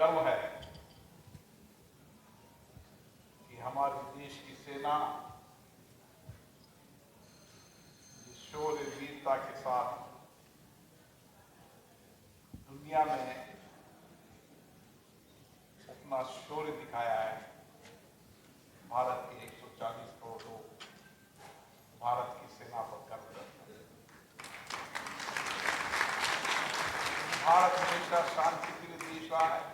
गर्व है कि हमारे देश की सेना शौर्य वीरता के साथ दुनिया में अपना शौर्य दिखाया है। भारत के 140 करोड़ लोग भारत की सेना पर गर्व करते हैं। भारत हमेशा शांति के लिए देश रहा है,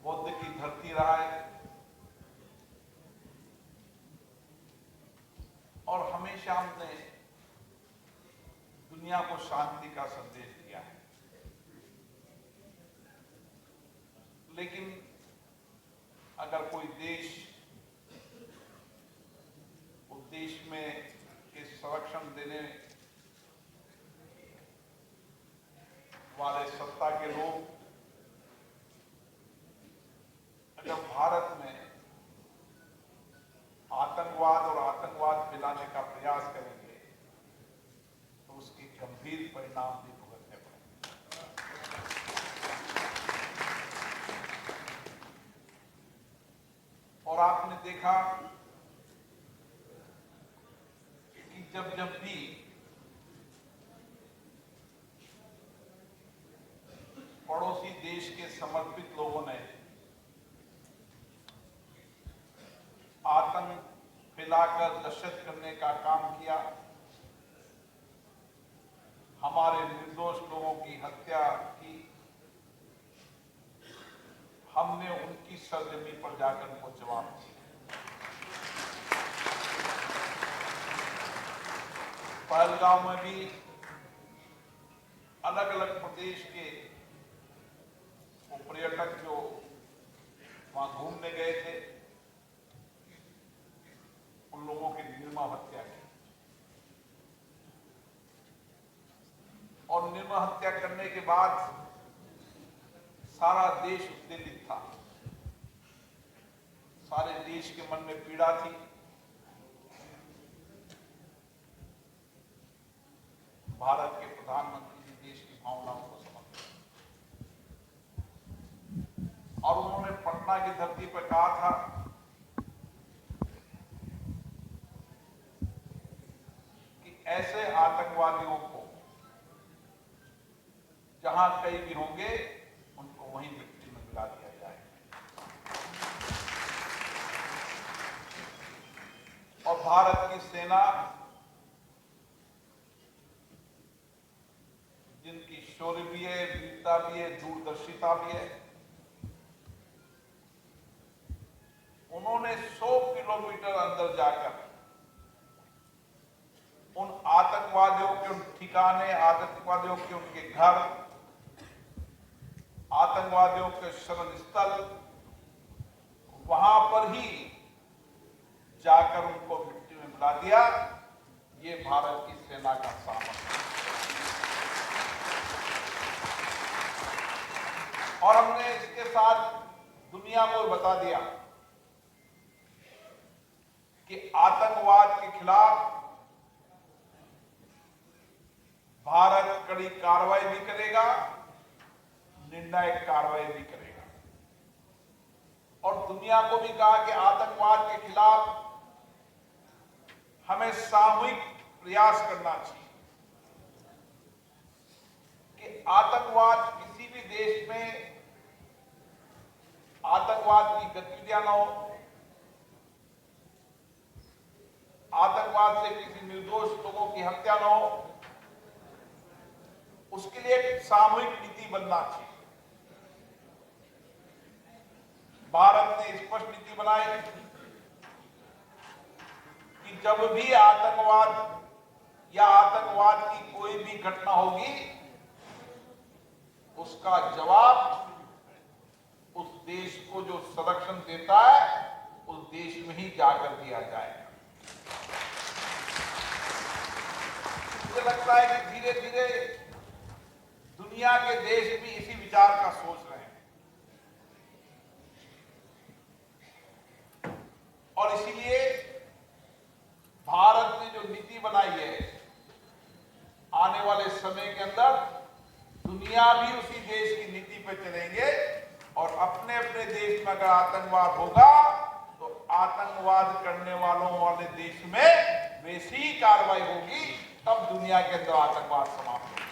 बौद्ध की धरती रहा है और हमेशा हमने दुनिया को शांति का संदेश दिया है। लेकिन अगर कोई देश उस देश में के संरक्षण देने वाले सत्ता के लोग अगर भारत में आतंकवाद और आतंकवाद फैलाने का प्रयास करेंगे तो उसके गंभीर परिणाम भी भुगतने पड़ेंगे। और आपने देखा कि जब भी पड़ोसी देश के समर्पित लोगों ने आतंक फैलाकर दहशत करने का काम किया, हमारे निर्दोष लोगों की हत्या की, हमने उनकी सरजमी पर जाकर उनको जवाब दिया। पहलगांव में भी अलग अलग प्रदेश के वो पर्यटक जो वहां घूमने गए थे, उन लोगों की निर्मम हत्या की और निर्मम हत्या करने के बाद सारा देश उत्तेजित था, सारे देश के मन में पीड़ा थी। भारत के प्रधानमंत्री जी देश की भावनाओं को समझते और उन्होंने पटना की धरती पर कहा था कि ऐसे आतंकवादियों को जहां कहीं भी होंगे उनको वहीं मिट्टी में मिला दिया जाए। और भारत की सेना जिनकी शौर्य भी है, वीरता भी है, दूरदर्शिता भी है, उन्होंने 100 किलोमीटर अंदर जाकर उन आतंकवादियों के उन ठिकाने, आतंकवादियों के उनके घर, आतंकवादियों के शरण स्थल, वहां पर ही जाकर उनको मिट्टी में मिला दिया। ये भारत की सेना का सामर्थ्य है। और हमने इसके साथ दुनिया को बता दिया कि आतंकवाद के खिलाफ भारत कड़ी कार्रवाई भी करेगा, निर्णायक कार्रवाई भी करेगा। और दुनिया को भी कहा कि आतंकवाद के खिलाफ हमें सामूहिक प्रयास करना चाहिए कि आतंकवाद किसी भी देश में आतंकवाद की गतिविधियां न हो, आतंकवाद से किसी निर्दोष लोगों की हत्या न हो, उसके लिए एक सामूहिक नीति बनना चाहिए। भारत ने स्पष्ट नीति बनाई कि जब भी आतंकवाद या आतंकवाद की कोई भी घटना होगी, उसका जवाब उस देश को जो संरक्षण देता है उस देश में ही जाकर दिया जाएगा। मुझे लगता है कि धीरे धीरे दुनिया के देश भी इसी विचार का सोच रहे हैं और इसीलिए भारत ने जो नीति बनाई है, आने वाले समय के अंदर दुनिया भी उसी देश की नीति पे चलेंगे और अपने अपने देश में अगर आतंकवाद होगा तो आतंकवाद करने वालों वाले देश में वैसी ही कार्रवाई होगी, तब दुनिया के अंदर आतंकवाद समाप्त होगा।